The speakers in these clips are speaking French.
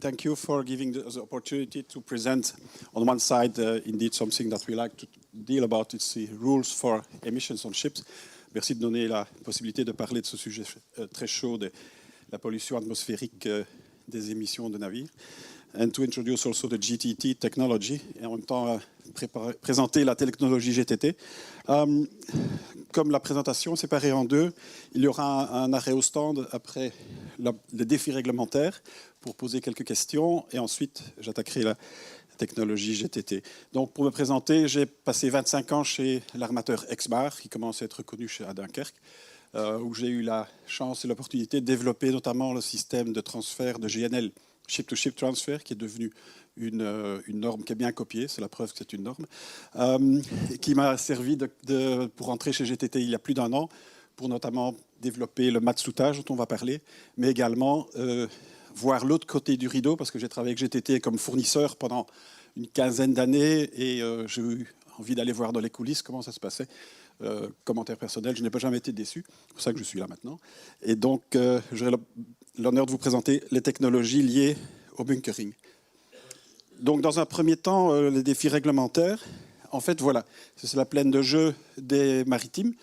thank you for giving us the opportunity to present on one side indeed something that we like to deal about, it's the rules for emissions on ships. Merci de donner la possibilité de parler de ce sujet très chaud de la pollution atmosphérique des émissions de navires. And to introduce also the GTT technology, et en même temps présenter la technologie GTT. Comme la présentation est séparée en deux, il y aura un arrêt au stand après les défis réglementaires pour poser quelques questions, et ensuite j'attaquerai la technologie GTT. Donc pour me présenter, j'ai passé 25 ans chez l'armateur Exmar, qui commence à être connu à Dunkerque, où j'ai eu la chance et l'opportunité de développer notamment le système de transfert de GNL, Ship-to-Ship Transfer, qui est devenu une norme qui est bien copiée, c'est la preuve que c'est une norme, qui m'a servi pour entrer chez GTT il y a plus d'1 an, pour notamment développer le matsoutage dont on va parler, mais également voir l'autre côté du rideau, parce que j'ai travaillé avec GTT comme fournisseur pendant une quinzaine d'années, et j'ai eu envie d'aller voir dans les coulisses comment ça se passait. Commentaire personnel, je n'ai pas jamais été déçu, c'est pour ça que je suis là maintenant. Et donc, j'aurai l'honneur de vous présenter les technologies liées au bunkering. Donc, dans un premier temps, les défis réglementaires. En fait, voilà, c'est la plaine de jeu des maritimes.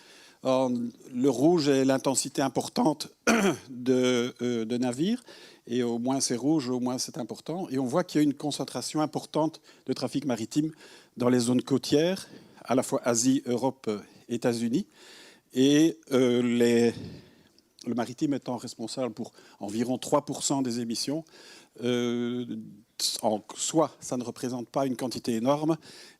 Le rouge est l'intensité importante de navires. Et au moins c'est rouge, au moins c'est important. Et on voit qu'il y a une concentration importante de trafic maritime dans les zones côtières, à la fois Asie, Europe, États-Unis. Et le maritime étant responsable pour environ 3% des émissions. En soi, ça ne représente pas une quantité énorme,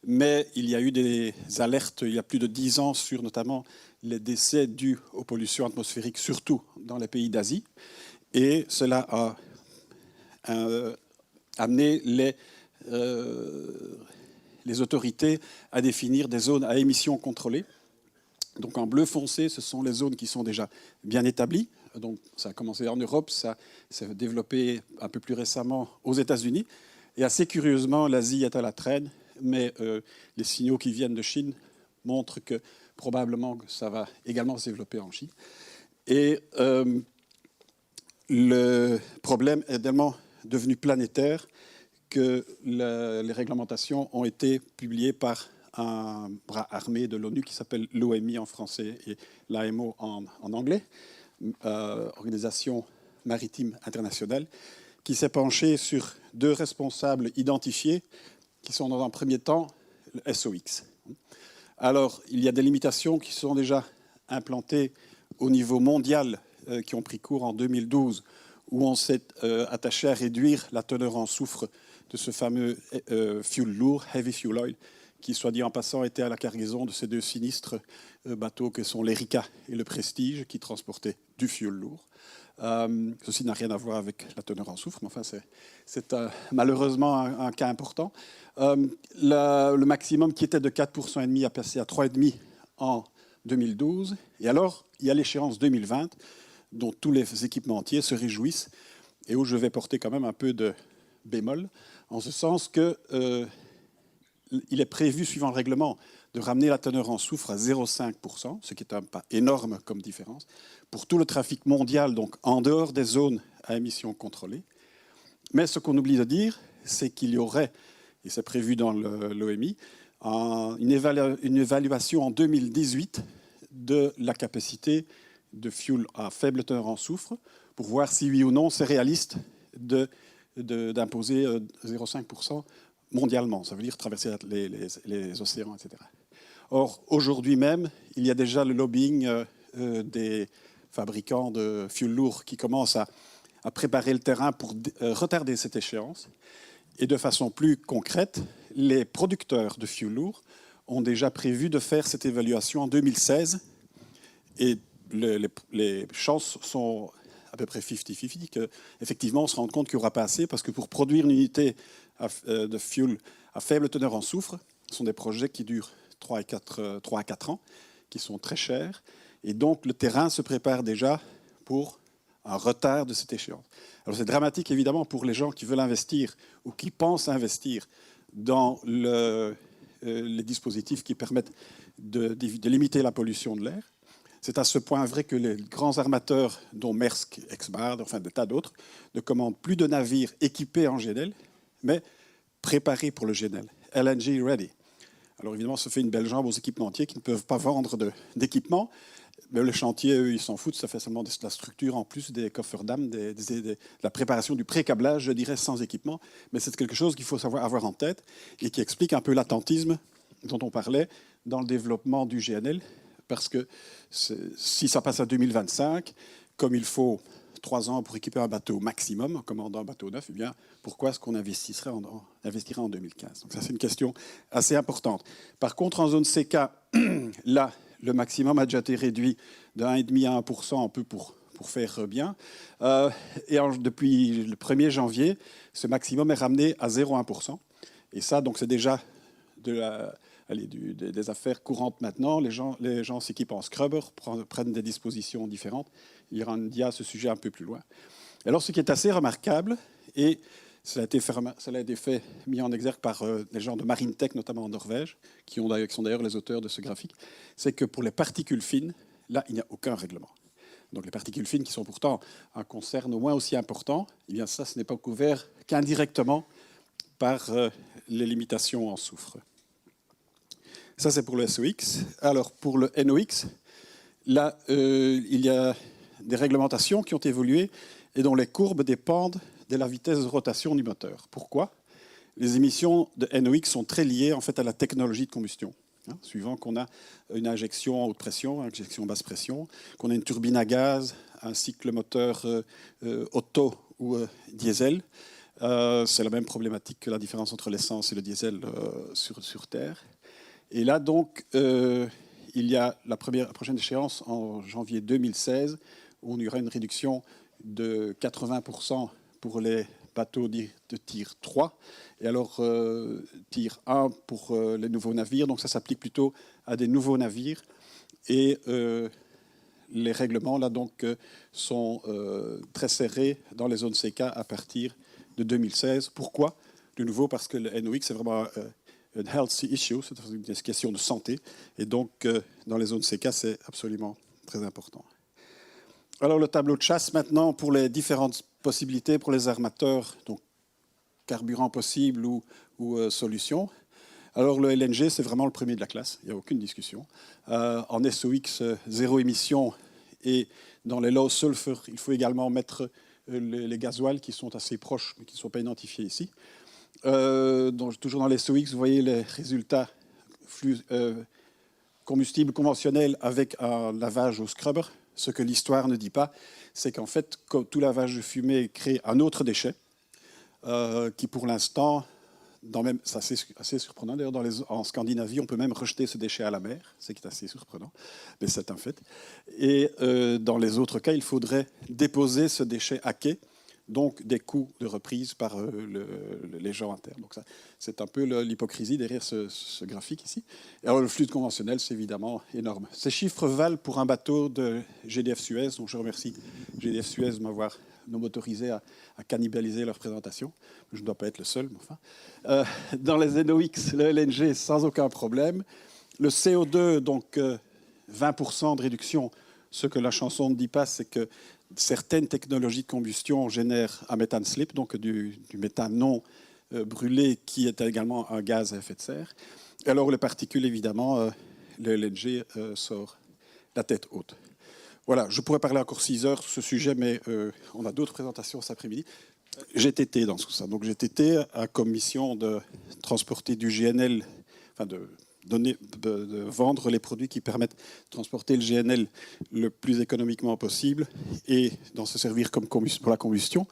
mais il y a eu des alertes il y a plus de 10 ans sur notamment les décès dus aux pollutions atmosphériques, surtout dans les pays d'Asie. Et cela a amené les autorités à définir des zones à émissions contrôlées. Donc en bleu foncé, ce sont les zones qui sont déjà bien établies. Donc ça a commencé en Europe, ça s'est développé un peu plus récemment aux États-Unis. Et assez curieusement, l'Asie est à la traîne, mais les signaux qui viennent de Chine montrent que probablement que ça va également se développer en Chine. Et le problème est tellement devenu planétaire que les réglementations ont été publiées par un bras armé de l'ONU qui s'appelle l'OMI en français et l'AMO en anglais, Organisation maritime internationale, qui s'est penchée sur 2 responsables identifiés qui sont dans un premier temps le SOX. Alors, il y a des limitations qui sont déjà implantées au niveau mondial qui ont pris cours en 2012, où on s'est attaché à réduire la teneur en soufre de ce fameux fuel lourd, heavy fuel oil, qui, soit dit en passant, était à la cargaison de ces 2 sinistres bateaux que sont l'Erika et le Prestige, qui transportaient du fuel lourd. Ceci n'a rien à voir avec la teneur en soufre, mais enfin, c'est malheureusement un cas important. Le maximum qui était de 4,5 % a passé à 3,5 en 2012. Et alors, il y a l'échéance 2020, dont tous les équipementiers se réjouissent, et où je vais porter quand même un peu de bémol, en ce sens que il est prévu, suivant le règlement, de ramener la teneur en soufre à 0,5 %, ce qui est un pas énorme comme différence, pour tout le trafic mondial, donc en dehors des zones à émissions contrôlées. Mais ce qu'on oublie de dire, c'est qu'il y aurait, et c'est prévu dans l'OMI, une évaluation en 2018 de la capacité de fuel à faible teneur en soufre, pour voir si oui ou non c'est réaliste d'imposer 0,5 % mondialement. Ça veut dire traverser les océans, etc. Or, aujourd'hui même, il y a déjà le lobbying des fabricants de fuel lourd qui commencent à préparer le terrain pour retarder cette échéance. Et de façon plus concrète, les producteurs de fuel lourd ont déjà prévu de faire cette évaluation en 2016. Et les chances sont à peu près 50-50 qu'effectivement on se rende compte qu'il n'y aura pas assez, parce que pour produire une unité de fuel à faible teneur en soufre, ce sont des projets qui durent 3 à 4 ans, qui sont très chers. Et donc le terrain se prépare déjà pour un retard de cette échéance. Alors c'est dramatique évidemment pour les gens qui veulent investir ou qui pensent investir dans les dispositifs qui permettent de limiter la pollution de l'air. C'est à ce point vrai que les grands armateurs, dont Maersk, Exmar, enfin des tas d'autres, ne commandent plus de navires équipés en GNL, mais préparés pour le GNL, LNG ready. Alors évidemment, ça fait une belle jambe aux équipementiers qui ne peuvent pas vendre d'équipements, mais le chantier, eux, ils s'en foutent, ça fait seulement de la structure en plus, des coffres-dames, de la préparation du pré-câblage, je dirais, sans équipement. Mais c'est quelque chose qu'il faut savoir avoir en tête et qui explique un peu l'attentisme dont on parlait dans le développement du GNL, parce que si ça passe à 2025, comme il faut 3 ans pour équiper un bateau maximum, en commandant un bateau neuf, eh bien, pourquoi est-ce qu'on investirait en 2015? Donc ça, c'est une question assez importante. Par contre, en zone CK, là, le maximum a déjà été réduit de 1,5 à 1%, un peu pour faire bien. Depuis le 1er janvier, ce maximum est ramené à 0,1%. Et ça, donc, c'est déjà des affaires courantes maintenant. Les gens s'équipent en scrubber, prennent des dispositions différentes. Il y aura un dia à ce sujet un peu plus loin. Alors, ce qui est assez remarquable, et cela a été mis en exergue par des gens de Marine Tech, notamment en Norvège, qui sont d'ailleurs les auteurs de ce graphique, c'est que pour les particules fines, là, il n'y a aucun règlement. Donc les particules fines, qui sont pourtant un concern au moins aussi important, eh bien ça, ce n'est pas couvert qu'indirectement par les limitations en soufre. Ça, c'est pour le SOX. Alors, pour le NOx, là, il y a des réglementations qui ont évolué et dont les courbes dépendent de la vitesse de rotation du moteur. Pourquoi? Les émissions de NOx sont très liées en fait, à la technologie de combustion. Suivant qu'on a une injection en haute pression, une injection basse pression, qu'on a une turbine à gaz, un cycle moteur auto ou diesel, c'est la même problématique que la différence entre l'essence et le diesel sur Terre. Et là, donc, il y a la prochaine échéance en janvier 2016, où il y aura une réduction de 80% pour les bateaux de tir 3, et alors tir 1 pour les nouveaux navires. Donc ça s'applique plutôt à des nouveaux navires. Et les règlements, là, donc, sont très serrés dans les zones CK à partir de 2016. Pourquoi? De nouveau, parce que le NOx, c'est vraiment un healthy issue, c'est une question de santé. Et donc, dans les zones CK, c'est absolument très important. Alors, le tableau de chasse, maintenant, pour les différentes possibilités pour les armateurs, donc carburant possible ou solution. Alors, le LNG, c'est vraiment le premier de la classe, il n'y a aucune discussion. En SOX, zéro émission, et dans les low sulfur, il faut également mettre les gasoils qui sont assez proches, mais qui ne sont pas identifiés ici. Donc, toujours dans les SOX, vous voyez les résultats combustible conventionnel avec un lavage au scrubber. Ce que l'histoire ne dit pas, c'est qu'en fait, tout lavage de fumée crée un autre déchet qui, pour l'instant, c'est assez surprenant. D'ailleurs, en Scandinavie, on peut même rejeter ce déchet à la mer, ce qui est assez surprenant, mais c'est un fait. Et dans les autres cas, il faudrait déposer ce déchet à quai, donc des coûts de reprise par les gens internes. Donc ça, c'est un peu l'hypocrisie derrière ce graphique ici. Et alors le flux conventionnel, c'est évidemment énorme. Ces chiffres valent pour un bateau de GDF Suez, donc je remercie GDF Suez de m'avoir autorisé à cannibaliser leur présentation. Je ne dois pas être le seul, mais enfin. Dans les NOx, le LNG, sans aucun problème. Le CO2, donc 20% de réduction. Ce que la chanson ne dit pas, c'est que certaines technologies de combustion génèrent un méthane slip, donc du méthane non brûlé, qui est également un gaz à effet de serre. Et alors les particules, évidemment, le LNG sort la tête haute. Voilà, je pourrais parler encore 6 heures sur ce sujet, mais on a d'autres présentations cet après-midi. GTT dans tout ça. Donc GTT a comme mission de transporter du GNL, enfin de vendre les produits qui permettent de transporter le GNL le plus économiquement possible et d'en se servir comme pour la combustion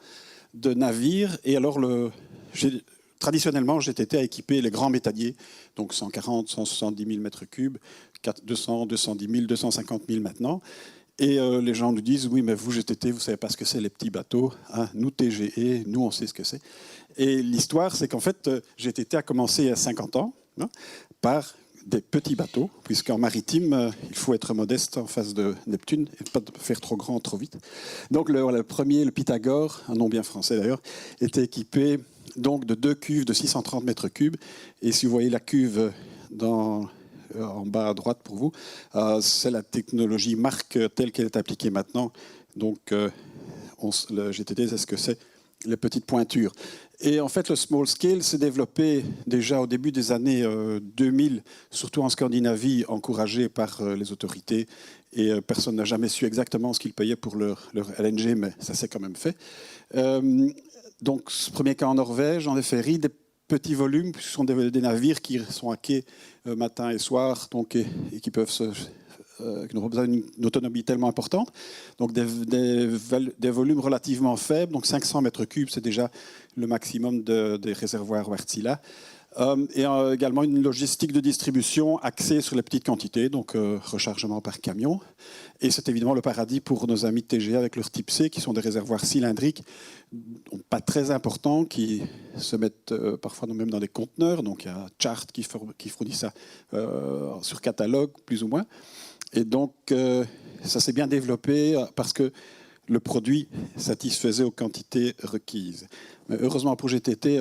de navires. Et alors, traditionnellement, GTT a équipé les grands métalliers, donc 140, 170 000 mètres cubes, 200, 210 000, 250 000 maintenant. Et les gens nous disent, oui, mais vous, GTT, vous ne savez pas ce que c'est les petits bateaux. Hein, nous, TGE, nous, on sait ce que c'est. Et l'histoire, c'est qu'en fait, GTT a commencé il y a 50 ans par des petits bateaux, puisqu'en maritime, il faut être modeste en face de Neptune et pas faire trop grand trop vite. Donc le premier, le Pythagore, un nom bien français d'ailleurs, était équipé donc de 2 cuves de 630 mètres cubes. Et si vous voyez la cuve dans en bas à droite pour vous. C'est la technologie Mark telle qu'elle est appliquée maintenant. Donc, le GTT, c'est ce que c'est, les petites pointures. Et en fait, le small scale s'est développé déjà au début des années 2000, surtout en Scandinavie, encouragé par les autorités. Et personne n'a jamais su exactement ce qu'ils payaient pour leur LNG, mais ça s'est quand même fait. Donc, ce premier cas en Norvège, en ferry, des petits volumes, ce sont des navires qui sont à quai matin et soir, donc, et qui peuvent qui n'ont pas besoin d'une autonomie tellement importante. Donc des volumes relativement faibles, donc 500 mètres cubes, c'est déjà le maximum des réservoirs Wärtsilä. Et également une logistique de distribution axée sur les petites quantités, donc rechargement par camion. Et c'est évidemment le paradis pour nos amis de TGA avec leur type C, qui sont des réservoirs cylindriques, pas très importants, qui se mettent parfois même dans des conteneurs. Donc il y a Chart qui fournit ça sur catalogue, plus ou moins. Et donc ça s'est bien développé parce que le produit satisfaisait aux quantités requises. Mais heureusement pour GTT,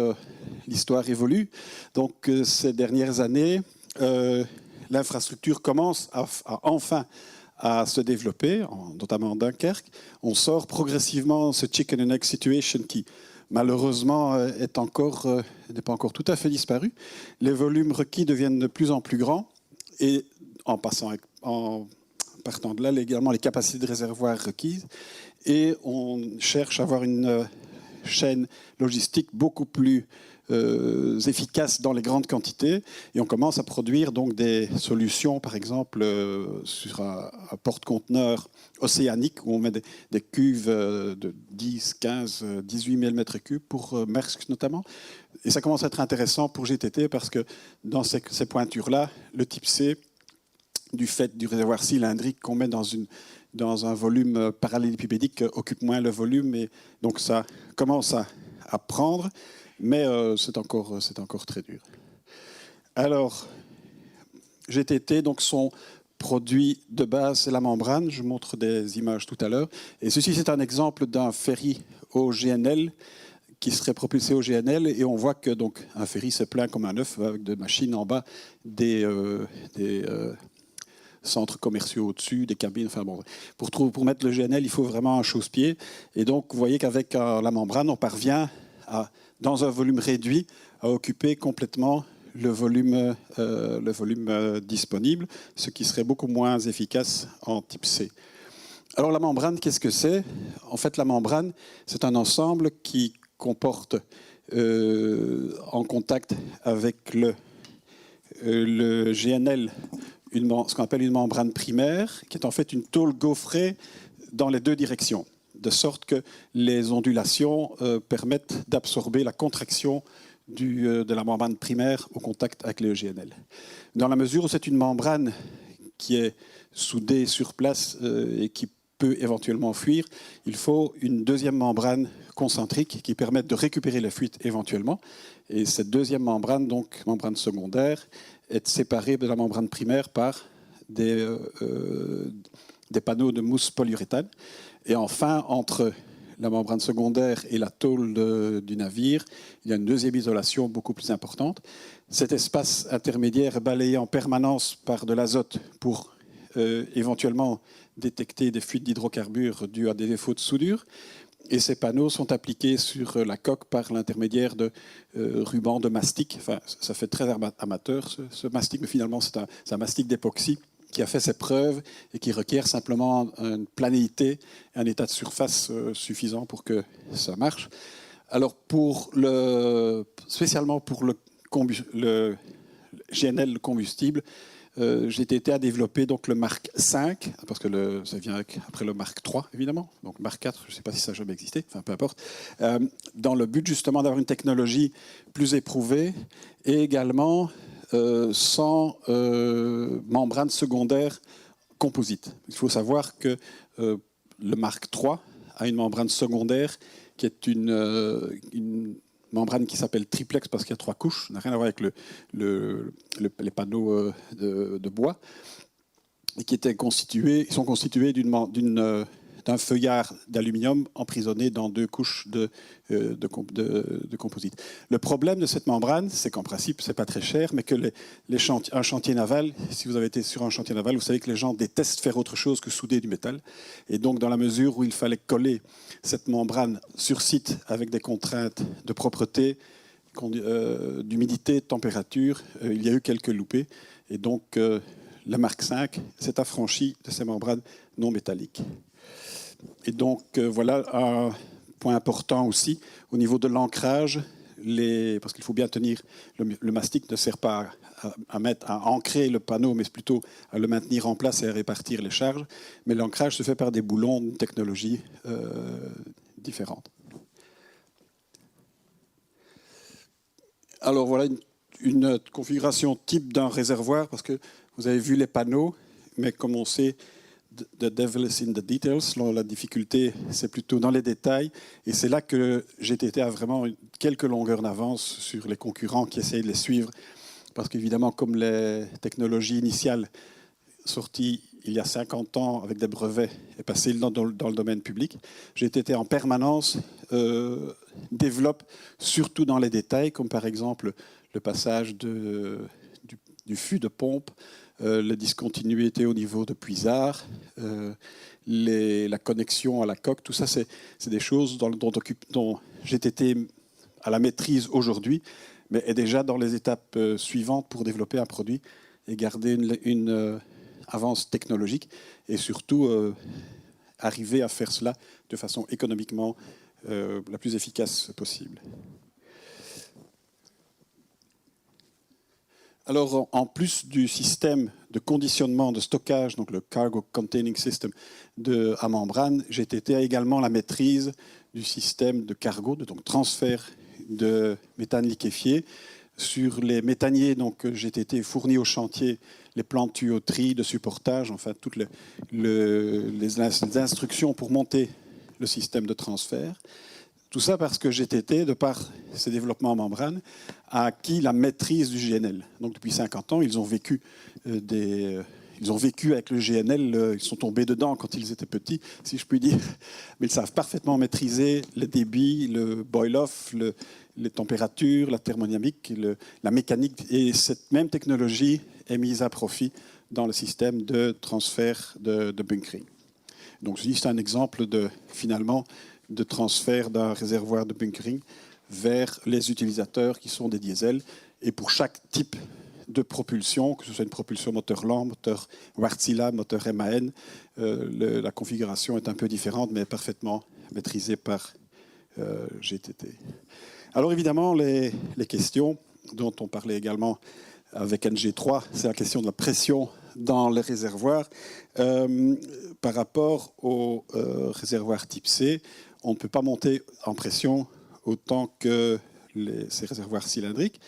l'histoire évolue. Donc ces dernières années, l'infrastructure commence enfin à se développer, notamment en Dunkerque. On sort progressivement ce chicken and egg situation qui, malheureusement, n'est pas encore tout à fait disparu. Les volumes requis deviennent de plus en plus grands et en partant de là, également les capacités de réservoir requises. Et on cherche à avoir une chaîne logistique beaucoup plus efficace dans les grandes quantités. Et on commence à produire donc des solutions, par exemple, sur un porte-conteneur océanique, où on met des cuves de 10, 15, 18 000 m3 pour Maersk notamment. Et ça commence à être intéressant pour GTT parce que dans ces pointures-là, le type C, du fait du réservoir cylindrique qu'on met dans un volume parallélépipédique, occupe moins le volume. Et donc ça commence à prendre, mais c'est encore très dur. Alors, GTT, donc son produit de base, c'est la membrane. Je montre des images tout à l'heure. Et ceci, c'est un exemple d'un ferry au GNL qui serait propulsé au GNL. Et on voit que donc, un ferry se plein comme un œuf avec des machines en bas, des centres commerciaux au-dessus, des cabines. Enfin bon, pour mettre le GNL, il faut vraiment un chausse-pied. Et donc, vous voyez qu'avec la membrane, on parvient, dans un volume réduit, à occuper complètement le volume disponible, ce qui serait beaucoup moins efficace en type C. Alors, la membrane, qu'est-ce que c'est? En fait, la membrane, c'est un ensemble qui comporte en contact avec le GNL, ce qu'on appelle une membrane primaire, qui est en fait une tôle gaufrée dans les deux directions, de sorte que les ondulations permettent d'absorber la contraction de la membrane primaire au contact avec le GNL. Dans la mesure où c'est une membrane qui est soudée sur place et qui peut éventuellement fuir, il faut une deuxième membrane concentrique qui permette de récupérer les fuites éventuellement. Et cette deuxième membrane, donc membrane secondaire, est séparée de la membrane primaire par des panneaux de mousse polyuréthane. Et enfin, entre la membrane secondaire et la tôle du navire, il y a une deuxième isolation beaucoup plus importante. Cet espace intermédiaire est balayé en permanence par de l'azote pour éventuellement détecter des fuites d'hydrocarbures dues à des défauts de soudure. Et ces panneaux sont appliqués sur la coque par l'intermédiaire de rubans de mastic. Enfin, ça fait très amateur ce mastic, mais finalement c'est un mastic d'époxy qui a fait ses preuves et qui requiert simplement une planéité, un état de surface suffisant pour que ça marche. Alors spécialement pour le GNL combustible, GTT a développé donc le Mark V, parce que ça vient après le Mark III, évidemment. Donc Mark IV, je ne sais pas si ça a jamais existé, enfin peu importe. Dans le but justement d'avoir une technologie plus éprouvée et également sans membrane secondaire composite. Il faut savoir que le Mark III a une membrane secondaire qui est une membrane qui s'appelle triplex parce qu'il y a 3 couches, ça n'a rien à voir avec les panneaux de bois, et qui sont constitués d'une d'un feuillard d'aluminium emprisonné dans 2 couches de composite. Le problème de cette membrane, c'est qu'en principe, c'est pas très cher, mais que un chantier naval, si vous avez été sur un chantier naval, vous savez que les gens détestent faire autre chose que souder du métal. Et donc, dans la mesure où il fallait coller cette membrane sur site avec des contraintes de propreté, d'humidité, de température, il y a eu quelques loupés. Et donc, la Mark V s'est affranchie de ces membranes non métalliques. Et donc, voilà un point important aussi au niveau de l'ancrage, parce qu'il faut bien tenir, le mastic ne sert pas à ancrer le panneau, mais plutôt à le maintenir en place et à répartir les charges. Mais l'ancrage se fait par des boulons d'une technologie différente. Alors voilà une configuration type d'un réservoir, parce que vous avez vu les panneaux, mais comme on sait, the devil is in the details. La difficulté, c'est plutôt dans les détails. Et c'est là que GTT a vraiment quelques longueurs d'avance sur les concurrents qui essayent de les suivre. Parce qu'évidemment, comme les technologies initiales sorties il y a 50 ans avec des brevets et passées dans le domaine public, GTT en permanence développe, surtout dans les détails, comme par exemple le passage du fût de pompe, la discontinuité au niveau de puisard, la connexion à la coque, tout ça, c'est des choses dont GTT a la maîtrise aujourd'hui, mais est déjà dans les étapes suivantes pour développer un produit et garder une avance technologique et surtout arriver à faire cela de façon économiquement la plus efficace possible. Alors, en plus du système de conditionnement, de stockage, donc le Cargo Containing System à membrane, GTT a également la maîtrise du système de cargo, donc transfert de méthane liquéfié. Sur les méthaniers, donc GTT fournit au chantier les plans de tuyauterie, de supportage, enfin toutes les instructions pour monter le système de transfert. Tout ça parce que GTT, de par ses développements en membrane, a acquis la maîtrise du GNL. Donc depuis 50 ans, ils ont vécu avec le GNL, ils sont tombés dedans quand ils étaient petits, si je puis dire, mais ils savent parfaitement maîtriser le débit, le boil-off, les températures, la thermodynamique, la mécanique. Et cette même technologie est mise à profit dans le système de transfert de bunkering. Donc c'est un exemple finalement de transfert d'un réservoir de bunkering vers les utilisateurs qui sont des diesels. Et pour chaque type de propulsion, que ce soit une propulsion moteur lent, moteur Wärtsilä, moteur MAN, la configuration est un peu différente, mais parfaitement maîtrisée par GTT. Alors évidemment, les questions dont on parlait également avec NG3, c'est la question de la pression dans les réservoirs. Par rapport aux réservoirs type C, on ne peut pas monter en pression autant que ces réservoirs cylindriques.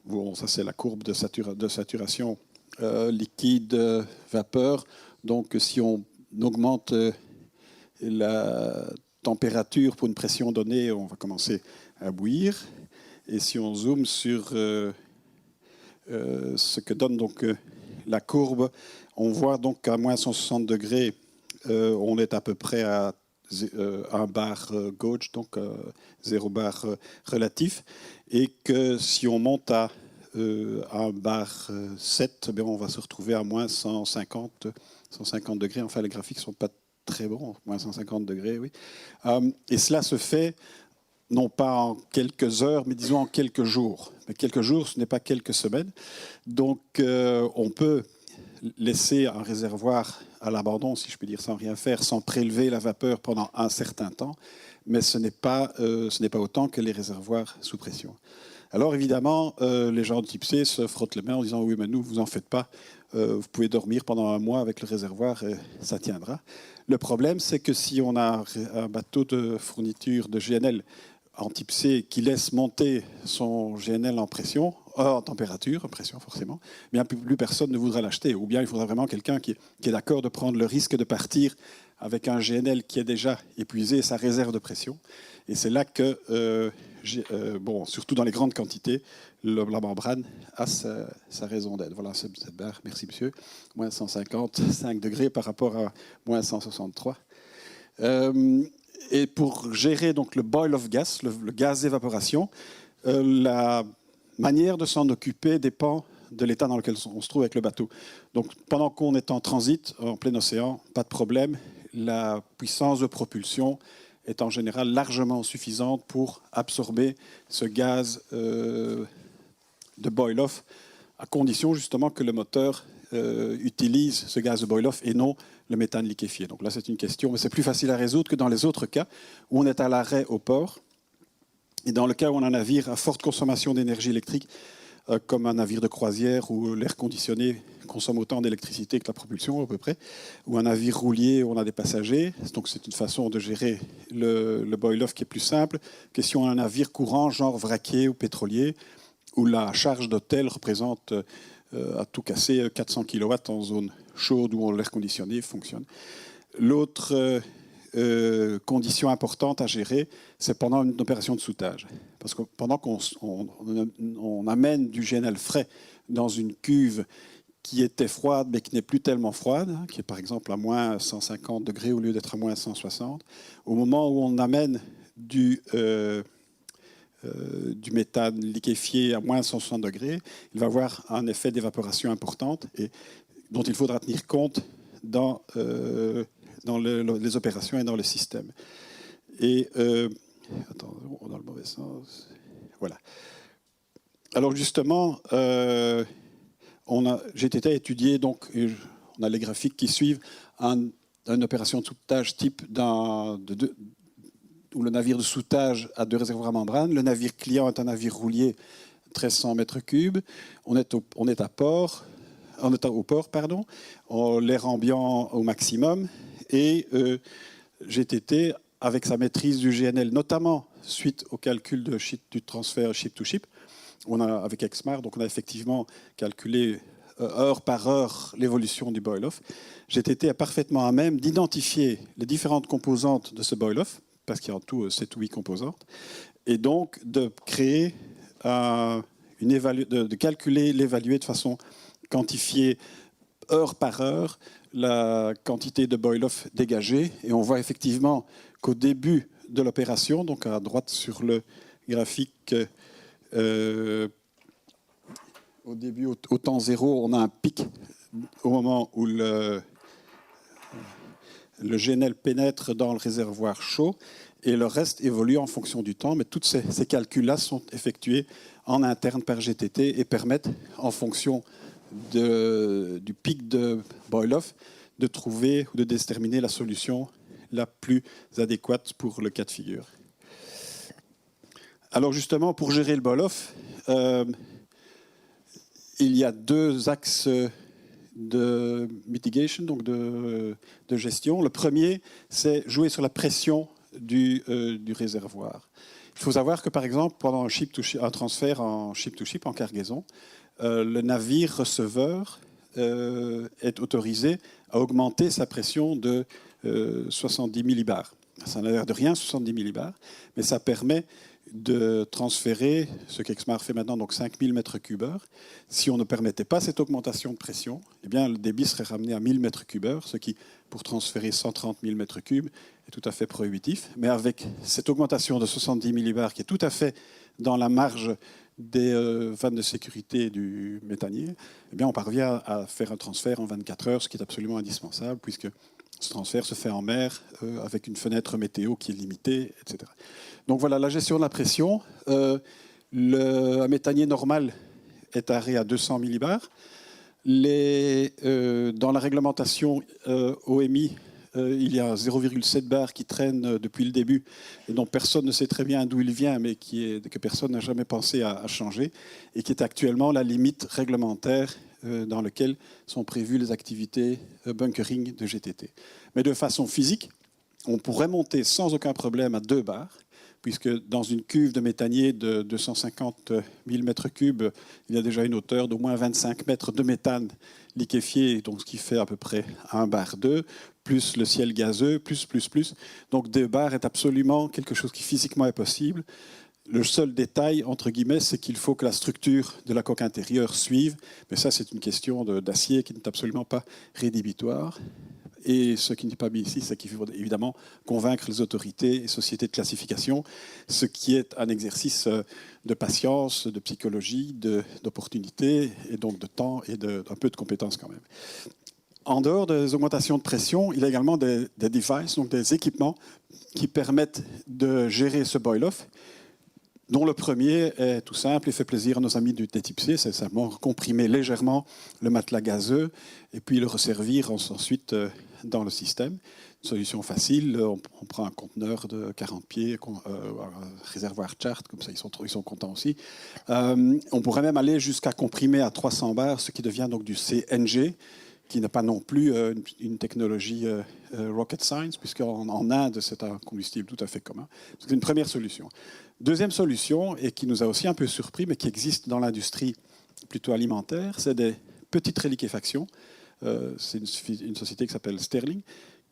Bon, ça, c'est la courbe de saturation liquide-vapeur. Donc, si on augmente la température pour une pression donnée, on va commencer à bouillir. Et si on zoome sur ce que donne donc la courbe, on voit donc qu'à moins 160 degrés, on est à peu près à 1 bar gauge, donc 0 bar relatif, et que si on monte à 1 bar 7, on va se retrouver à moins 150 degrés. Enfin, les graphiques ne sont pas très bons, moins 150 degrés, oui. Et cela se fait non pas en quelques heures, mais disons en quelques jours. Mais quelques jours, ce n'est pas quelques semaines. Donc, on peut laisser un réservoir à l'abandon, si je puis dire, sans rien faire, sans prélever la vapeur pendant un certain temps, mais ce n'est pas autant que les réservoirs sous pression. Alors évidemment, les gens de type C se frottent les mains en disant « oui, mais nous, vous en faites pas, vous pouvez dormir pendant un mois avec le réservoir et ça tiendra ». Le problème, c'est que si on a un bateau de fourniture de GNL en type C qui laisse monter son GNL en pression, en température, en pression forcément, bien plus personne ne voudra l'acheter. Ou bien il faudra vraiment quelqu'un qui est d'accord de prendre le risque de partir avec un GNL qui est déjà épuisé, sa réserve de pression. Et c'est là que, surtout dans les grandes quantités, la membrane a sa raison d'être. Voilà cette barre, merci monsieur, moins 155 degrés par rapport à moins 163. Et pour gérer donc le boil of gas, le gaz d'évaporation, la manière de s'en occuper dépend de l'état dans lequel on se trouve avec le bateau. Donc pendant qu'on est en transit, en plein océan, pas de problème. La puissance de propulsion est en général largement suffisante pour absorber ce gaz de boil-off, à condition justement que le moteur utilise ce gaz de boil-off et non le méthane liquéfié. Donc là, c'est une question, mais c'est plus facile à résoudre que dans les autres cas où on est à l'arrêt au port. Et dans le cas où on a un navire à forte consommation d'énergie électrique, comme un navire de croisière où l'air conditionné consomme autant d'électricité que la propulsion à peu près, ou un navire roulier où on a des passagers. Donc c'est une façon de gérer le boil-off qui est plus simple que si on a un navire courant, genre vraquier ou pétrolier, où la charge d'hôtel représente à tout casser 400 kW en zone chaude où l'air conditionné fonctionne. L'autre condition importante à gérer, c'est pendant une opération de soudage. Parce que pendant qu'on amène du GNL frais dans une cuve qui était froide mais qui n'est plus tellement froide, hein, qui est par exemple à moins 150 degrés au lieu d'être à moins 160, au moment où on amène du méthane liquéfié à moins 160 degrés, il va avoir un effet d'évaporation importante et dont il faudra tenir compte dans les opérations et dans le système. Et attends, on est dans le mauvais sens. Voilà. Alors justement, GTT a étudié, donc, on a les graphiques qui suivent, une opération de soudage type où le navire de soudage a 2 réservoirs à membrane. Le navire client est un navire roulier 1300 mètres cubes. On est au port, l'air ambiant au maximum. Et GTT, avec sa maîtrise du GNL, notamment suite au calcul du transfert ship-to-ship, avec Exmar, donc on a effectivement calculé heure par heure l'évolution du boil-off. GTT est parfaitement à même d'identifier les différentes composantes de ce boil-off, parce qu'il y a en tout 7 ou 8 composantes, et donc de créer, de calculer, l'évaluer de façon quantifiée heure par heure la quantité de boil-off dégagée. Et on voit effectivement qu'au début de l'opération, donc à droite sur le graphique, au début, au temps zéro, on a un pic au moment où le GNL pénètre dans le réservoir chaud et le reste évolue en fonction du temps. Mais tous ces calculs-là sont effectués en interne par GTT et permettent, en fonction du pic de boil-off, de trouver ou de déterminer la solution la plus adéquate pour le cas de figure. Alors justement, pour gérer le boil-off, il y a 2 axes de mitigation, donc de gestion. Le premier, c'est jouer sur la pression du réservoir. Il faut savoir que, par exemple, pendant un transfert en ship-to-ship, en cargaison, le navire receveur est autorisé à augmenter sa pression de 70 millibars. Ça n'a l'air de rien, 70 millibars, mais ça permet de transférer, ce qu'Exmar fait maintenant, donc 5000 mètres cubes heure. Si on ne permettait pas cette augmentation de pression, eh bien, le débit serait ramené à 1000 mètres cubes heure, ce qui, pour transférer 130 000 mètres cubes, est tout à fait prohibitif. Mais avec cette augmentation de 70 millibars, qui est tout à fait dans la marge des vannes de sécurité du méthanier, eh bien, on parvient à faire un transfert en 24 heures, ce qui est absolument indispensable, puisque ce transfert se fait en mer avec une fenêtre météo qui est limitée, etc. Donc voilà, la gestion de la pression. Un méthanier normal est arrêté à 200 millibars. Dans la réglementation OMI, il y a 0,7 bar qui traîne depuis le début et dont personne ne sait très bien d'où il vient, mais que personne n'a jamais pensé à changer et qui est actuellement la limite réglementaire dans laquelle sont prévues les activités bunkering de GTT. Mais de façon physique, on pourrait monter sans aucun problème à 2 bars, puisque dans une cuve de méthanier de 250 000 mètres cubes, il y a déjà une hauteur d'au moins 25 mètres de méthane liquéfié, donc ce qui fait à peu près 1 bar 2, plus le ciel gazeux, plus. Donc 2 bars est absolument quelque chose qui physiquement est possible. Le seul détail, entre guillemets, c'est qu'il faut que la structure de la coque intérieure suive. Mais ça, c'est une question d'acier qui n'est absolument pas rédhibitoire. Et ce qui n'est pas mis ici, c'est qu'il faut évidemment convaincre les autorités et sociétés de classification, ce qui est un exercice de patience, de psychologie, d'opportunité, et donc de temps et d'un peu de compétences quand même. En dehors des augmentations de pression, il y a également des devices, donc des équipements qui permettent de gérer ce boil-off, dont le premier est tout simple et fait plaisir à nos amis du type C, c'est simplement comprimer légèrement le matelas gazeux et puis le resservir ensuite dans le système. Une solution facile, on prend un conteneur de 40 pieds, un réservoir Chart, comme ça ils sont contents aussi. On pourrait même aller jusqu'à comprimer à 300 bars, ce qui devient donc du CNG, qui n'est pas non plus une technologie rocket science, puisqu'en Inde, c'est un combustible tout à fait commun. C'est une première solution. Deuxième solution, et qui nous a aussi un peu surpris, mais qui existe dans l'industrie plutôt alimentaire, c'est des petites reliquéfactions. C'est une société qui s'appelle Sterling,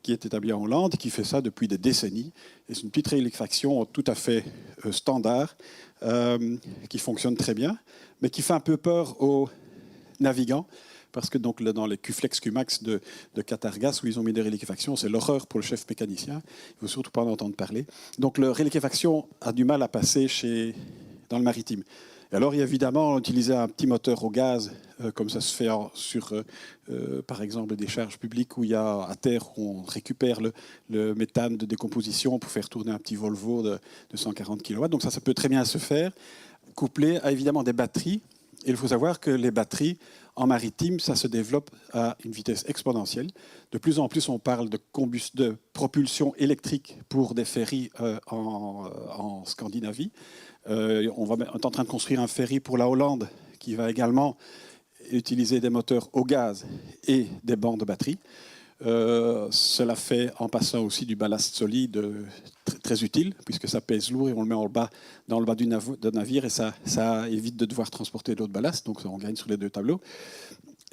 qui est établie en Hollande et qui fait ça depuis des décennies. Et c'est une petite reliquéfaction tout à fait standard, qui fonctionne très bien, mais qui fait un peu peur aux navigants, parce que donc, dans les Q-Flex, Q-Max de Qatargas, où ils ont mis des reliquéfactions, c'est l'horreur pour le chef mécanicien. Il ne faut surtout pas en entendre parler. Donc, la reliquéfaction a du mal à passer dans le maritime. Et alors, il y a évidemment utilisé un petit moteur au gaz, comme ça se fait sur, par exemple, des charges publiques où il y a à terre, où on récupère le méthane de décomposition pour faire tourner un petit Volvo de 140 kW. Donc, ça peut très bien se faire, couplé à évidemment des batteries. Et il faut savoir que les batteries, en maritime, ça se développe à une vitesse exponentielle. De plus en plus, on parle de propulsion électrique pour des ferries en Scandinavie. On est en train de construire un ferry pour la Hollande qui va également utiliser des moteurs au gaz et des bancs de batterie. Cela fait en passant aussi du ballast solide très utile, puisque ça pèse lourd et on le met dans le bas du navire et ça évite de devoir transporter d'autres ballasts, donc on gagne sur les deux tableaux.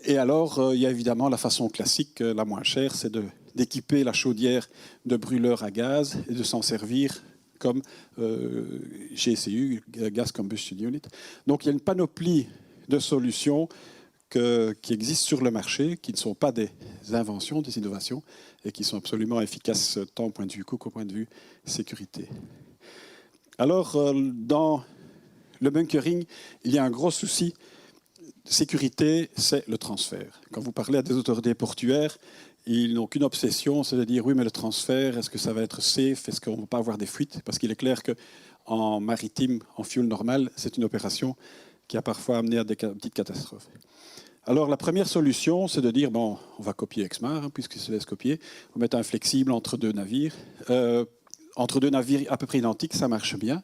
Et alors, il y a évidemment la façon classique, la moins chère, c'est d'équiper la chaudière de brûleurs à gaz et de s'en servir comme GCU, Gas Combustion Unit. Donc il y a une panoplie de solutions qui existent sur le marché, qui ne sont pas des inventions, des innovations, et qui sont absolument efficaces tant au point de vue coût qu'au point de vue sécurité. Alors, dans le bunkering, il y a un gros souci de sécurité, c'est le transfert. Quand vous parlez à des autorités portuaires, ils n'ont qu'une obsession, c'est de dire oui, mais le transfert, est-ce que ça va être safe, est-ce qu'on ne va pas avoir des fuites? Parce qu'il est clair qu'en maritime, en fuel normal, c'est une opération qui a parfois amené à des petites catastrophes. Alors, la première solution, c'est de dire, bon, on va copier Exmar, puisqu'il se laisse copier. On met un flexible entre deux navires. Entre deux navires à peu près identiques, ça marche bien.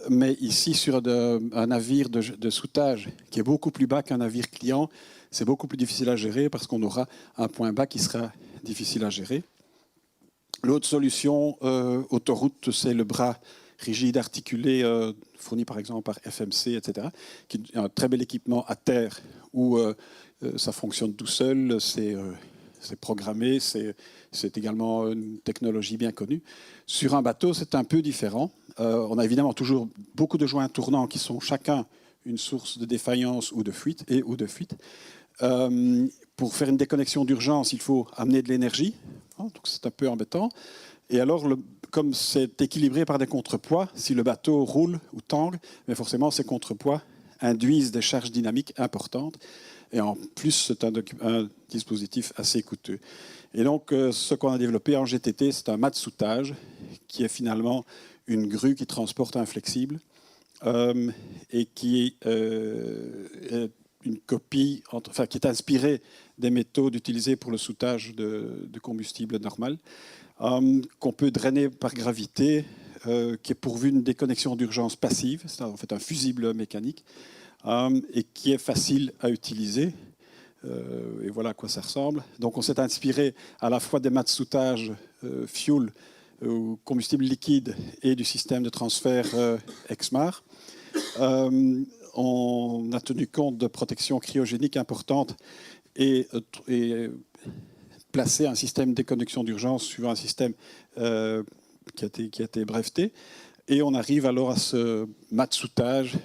Mais ici, sur un navire de soudage qui est beaucoup plus bas qu'un navire client, c'est beaucoup plus difficile à gérer parce qu'on aura un point bas qui sera difficile à gérer. L'autre solution, autoroute, c'est le bras rigide articulé fourni par exemple par FMC, etc., qui est un très bel équipement à terre où ça fonctionne tout seul, c'est programmé, c'est également une technologie bien connue. Sur un bateau, c'est un peu différent. On a évidemment toujours beaucoup de joints tournants qui sont chacun une source de défaillance ou de fuite. Pour faire une déconnexion d'urgence, il faut amener de l'énergie, donc c'est un peu embêtant. Et alors, comme c'est équilibré par des contrepoids, si le bateau roule ou tangue, mais forcément ces contrepoids induisent des charges dynamiques importantes. Et en plus, c'est un dispositif assez coûteux. Et donc, ce qu'on a développé en GTT, c'est un mât de soudage qui est finalement une grue qui transporte un flexible et qui est une copie, qui est inspirée des méthodes utilisées pour le soudage de combustible normal, qu'on peut drainer par gravité, qui est pourvu d'une déconnexion d'urgence passive, c'est en fait un fusible mécanique, et qui est facile à utiliser. Et voilà à quoi ça ressemble. Donc on s'est inspiré à la fois des mâts de soudage fuel, ou combustible liquide, et du système de transfert Exmar. On a tenu compte de protection cryogénique importante et placé un système de déconnexion d'urgence suivant un système qui a été breveté. Et on arrive alors à ce mat de soudage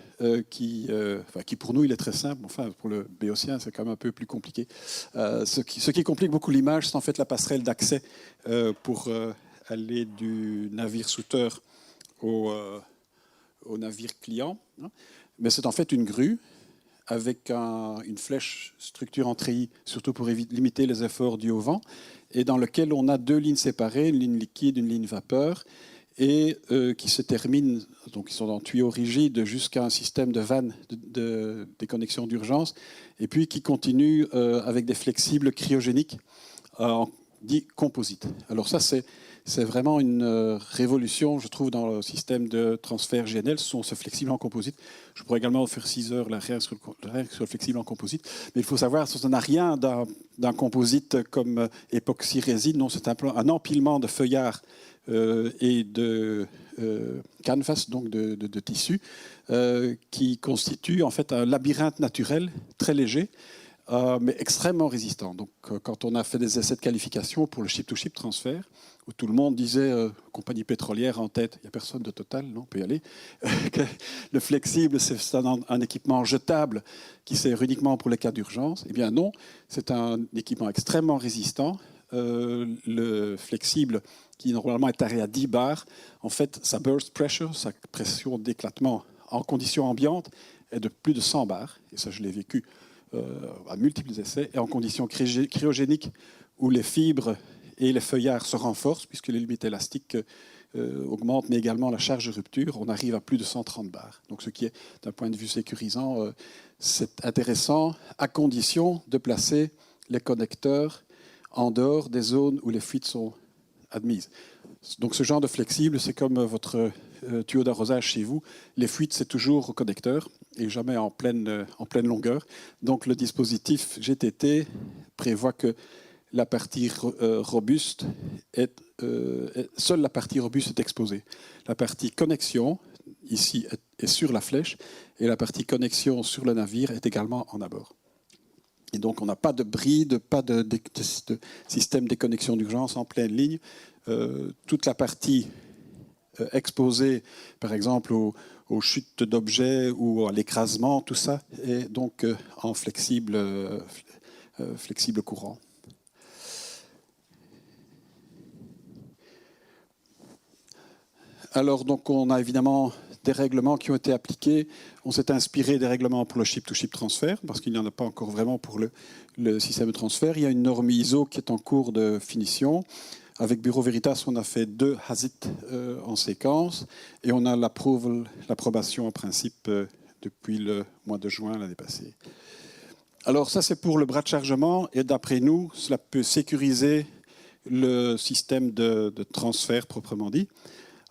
qui pour nous, il est très simple. Enfin, pour le béotien, c'est quand même un peu plus compliqué. Ce qui complique beaucoup l'image, c'est en fait la passerelle d'accès pour aller du navire souteur au navire client. Mais c'est en fait une grue avec une flèche structure en treillis, surtout pour limiter les efforts dus au vent, et dans lequel on a deux lignes séparées, une ligne liquide, une ligne vapeur, et qui se terminent, donc ils sont en tuyaux rigides jusqu'à un système de vannes des connexions d'urgence, et puis qui continuent avec des flexibles cryogéniques dits composites. Alors ça, c'est vraiment une révolution, je trouve, dans le système de transfert GNL. Ce sont ces flexibles en composite. Je pourrais également faire 6 heures rien sur le flexible en composite. Mais il faut savoir, ça n'a rien d'un composite comme époxy-résine. Non, c'est un empilement de feuillard et de canvas, donc de tissu, qui constitue en fait un labyrinthe naturel très léger, mais extrêmement résistant. Donc, quand on a fait des essais de qualification pour le ship-to-ship transfert, où tout le monde disait, compagnie pétrolière en tête, il n'y a personne de Total, non, on peut y aller, que le flexible, c'est un équipement jetable qui sert uniquement pour les cas d'urgence. Eh bien non, c'est un équipement extrêmement résistant. Le flexible, qui normalement est arrêté à 10 bars, en fait, sa burst pressure, sa pression d'éclatement en conditions ambiantes, est de plus de 100 bars. Et ça, je l'ai vécu à multiples essais, et en conditions cryogéniques où les fibres et les feuillards se renforcent, puisque les limites élastiques augmentent, mais également la charge de rupture, on arrive à plus de 130 bars. Donc ce qui est, d'un point de vue sécurisant, c'est intéressant, à condition de placer les connecteurs en dehors des zones où les fuites sont admises. Donc ce genre de flexible, c'est comme votre tuyau d'arrosage chez vous. Les fuites, c'est toujours au connecteur et jamais en pleine longueur. Donc le dispositif GTT prévoit que la partie robuste seule la partie robuste est exposée. La partie connexion, ici, est sur la flèche, et la partie connexion sur le navire est également en abord. Et donc on n'a pas de bride, pas de système de déconnexion d'urgence en pleine ligne. Toute la partie exposée, par exemple, aux chutes d'objets ou à l'écrasement, tout ça est donc en flexible courant. Alors, donc, on a évidemment des règlements qui ont été appliqués. On s'est inspiré des règlements pour le ship-to-ship transfert, parce qu'il n'y en a pas encore vraiment pour le système de transfert. Il y a une norme ISO qui est en cours de finition. Avec Bureau Veritas, on a fait 2 HACCP en séquence, et on a l'approbation en principe depuis le mois de juin l'année passée. Alors ça, c'est pour le bras de chargement, et d'après nous, cela peut sécuriser le système de transfert proprement dit.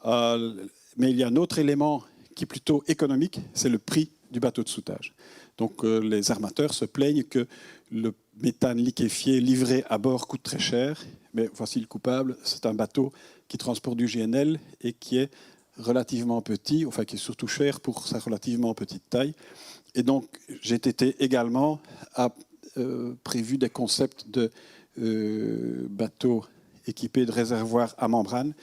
Mais il y a un autre élément qui est plutôt économique, c'est le prix du bateau de soudage. Donc les armateurs se plaignent que le méthane liquéfié livré à bord coûte très cher, mais voici le coupable, c'est un bateau qui transporte du GNL et qui est relativement petit, enfin qui est surtout cher pour sa relativement petite taille. Et donc GTT également a prévu des concepts de bateaux équipés de réservoirs à membrane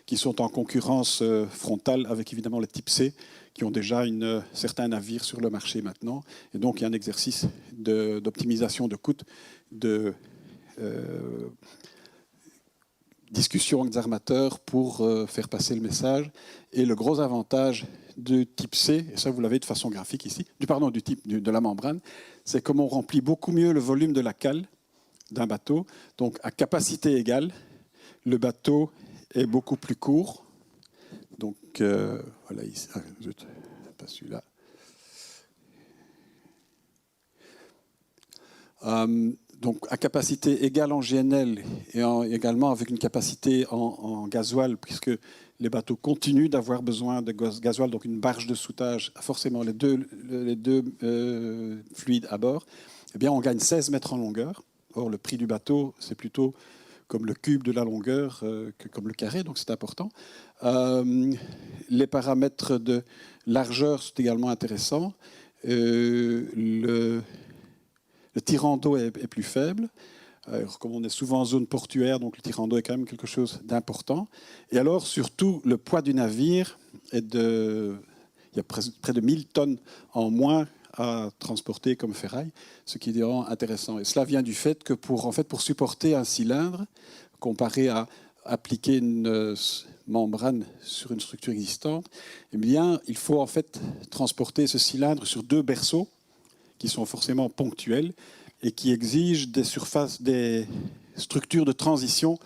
qui sont en concurrence frontale avec évidemment les types C, qui ont déjà certains navires sur le marché maintenant. Et donc il y a un exercice d'optimisation de coûts, de discussion avec les armateurs pour faire passer le message. Et le gros avantage du type C, et ça vous l'avez de façon graphique ici, du type de la membrane, c'est comme on remplit beaucoup mieux le volume de la cale d'un bateau. Donc à capacité égale, le bateau est beaucoup plus court. Donc voilà ici, pas celui-là. Donc à capacité égale en GNL et également avec une capacité en gasoil, puisque les bateaux continuent d'avoir besoin de gasoil, donc une barge de soudage a forcément les deux fluides à bord, eh bien on gagne 16 mètres en longueur. Or le prix du bateau, c'est plutôt comme le cube de la longueur que comme le carré, donc c'est important. Les paramètres de largeur sont également intéressants. Le tirant d'eau est plus faible. Alors, comme on est souvent en zone portuaire, donc le tirant d'eau est quand même quelque chose d'important. Et alors, surtout, le poids du navire est il y a près de 1000 tonnes en moins à transporter comme ferraille, ce qui est vraiment intéressant. Et cela vient du fait que pour supporter un cylindre, comparé à appliquer une membrane sur une structure existante, eh bien, il faut en fait transporter ce cylindre sur 2 berceaux qui sont forcément ponctuels et qui exigent des structures de transition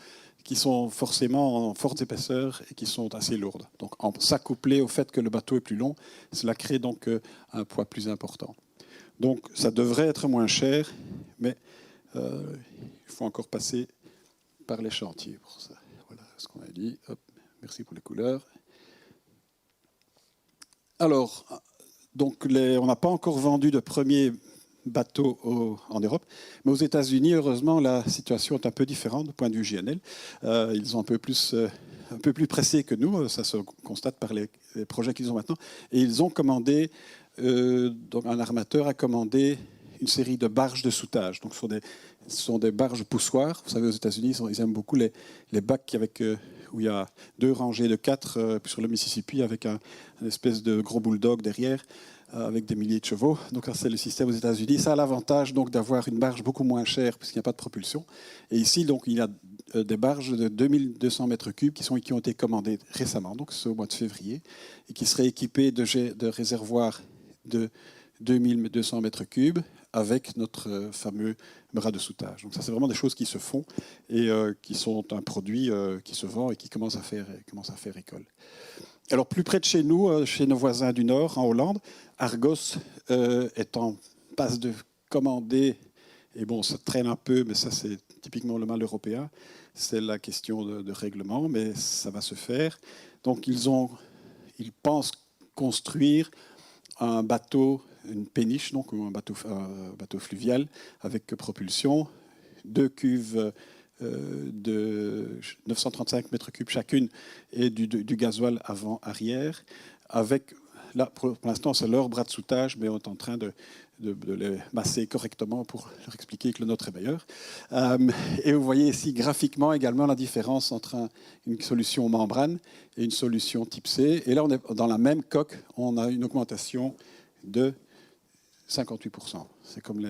qui sont forcément en forte épaisseur et qui sont assez lourdes. Donc, en s'accoupler au fait que le bateau est plus long, cela crée donc un poids plus important. Donc, ça devrait être moins cher, mais il faut encore passer par les chantiers pour ça. Voilà ce qu'on a dit. Hop, merci pour les couleurs. Alors, donc on n'a pas encore vendu de premiers bateaux en Europe, mais aux États-Unis, heureusement, la situation est un peu différente du point de vue GNL. Ils sont un peu plus pressés que nous, ça se constate par les projets qu'ils ont maintenant. Et ils ont commandé, donc un armateur a commandé une série de barges de soudage. Donc, ce sont des barges poussoirs. Vous savez, aux États-Unis, ils aiment beaucoup les bacs où il y a 2 rangées de 4 sur le Mississippi avec une espèce de gros bulldog derrière avec des milliers de chevaux. Donc, ça, c'est le système aux États-Unis. Ça a l'avantage donc d'avoir une barge beaucoup moins chère puisqu'il n'y a pas de propulsion. Et ici, donc, il y a des barges de 2200 mètres cubes qui ont été commandées récemment, donc c'est au mois de février, et qui seraient équipées de réservoirs de 2200 mètres cubes avec notre fameux bras de soudage. Donc ça, c'est vraiment des choses qui se font et qui sont un produit qui se vend et qui commence à faire école. Alors, plus près de chez nous, chez nos voisins du Nord, en Hollande, Argos est en passe de commander, et bon, ça traîne un peu, mais ça, c'est typiquement le mal européen, c'est la question de règlement, mais ça va se faire. Donc, ils pensent construire un bateau, une péniche, donc un bateau fluvial avec propulsion, 2 cuves de 935 mètres cubes chacune et du gasoil avant-arrière. Là, pour l'instant, c'est leur bras de soudage, mais on est en train de les masser correctement pour leur expliquer que le nôtre est meilleur. Et vous voyez ici graphiquement également la différence entre une solution membrane et une solution type C. Et là, on est dans la même coque, on a une augmentation de 58%. C'est comme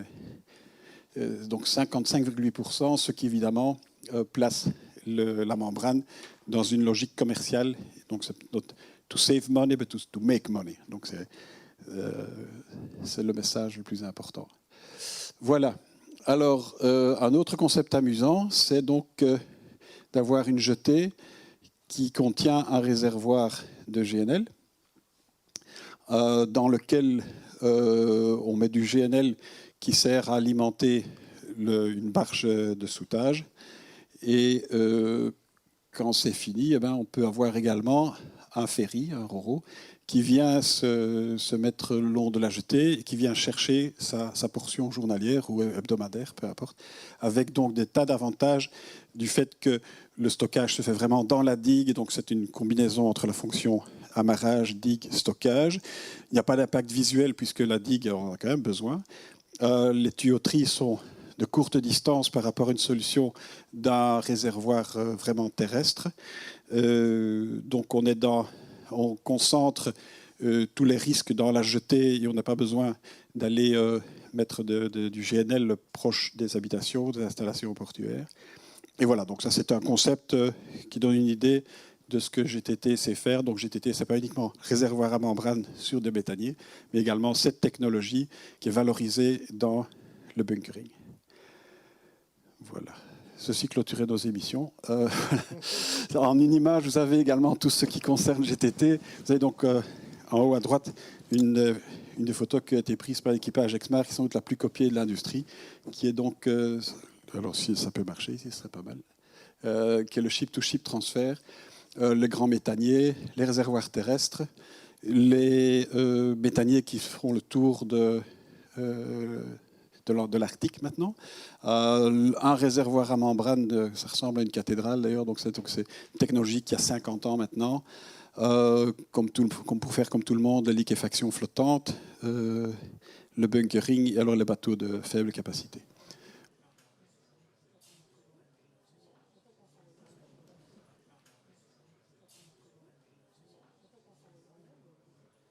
donc 55,8%, ce qui évidemment place la membrane dans une logique commerciale. Donc c'est to save money, but to make money. Donc c'est le message le plus important. Voilà. Alors un autre concept amusant, c'est donc d'avoir une jetée qui contient un réservoir de GNL dans lequel on met du GNL qui sert à alimenter une barge de soudage. Et quand c'est fini, on peut avoir également un ferry, un ro-ro, qui vient se mettre le long de la jetée et qui vient chercher sa portion journalière ou hebdomadaire, peu importe, avec donc des tas d'avantages du fait que le stockage se fait vraiment dans la digue, donc c'est une combinaison entre la fonction amarrage, digue, stockage. Il n'y a pas d'impact visuel puisque la digue en a quand même besoin. Les tuyauteries sont de courte distance par rapport à une solution d'un réservoir vraiment terrestre. Donc on concentre tous les risques dans la jetée et on n'a pas besoin d'aller mettre du GNL proche des habitations, des installations portuaires. Et voilà, donc ça c'est un concept qui donne une idée de ce que GTT sait faire. Donc GTT, ce n'est pas uniquement réservoir à membrane sur des méthaniers, mais également cette technologie qui est valorisée dans le bunkering. Voilà. Ceci clôturait nos émissions. En une image, vous avez également tout ce qui concerne GTT. Vous avez donc en haut à droite une des photos qui a été prise par l'équipage Exmar, qui sont la plus copiée de l'industrie, qui est donc, alors si ça peut marcher ici, ce serait pas mal, qui est le ship-to-ship transfer, les grands méthaniers, les réservoirs terrestres, les méthaniers qui feront le tour de l'Arctique maintenant. Un réservoir à membrane, ça ressemble à une cathédrale d'ailleurs, donc c'est une technologie qui a 50 ans maintenant, pour faire comme tout le monde, la liquéfaction flottante, le bunkering et alors les bateaux de faible capacité.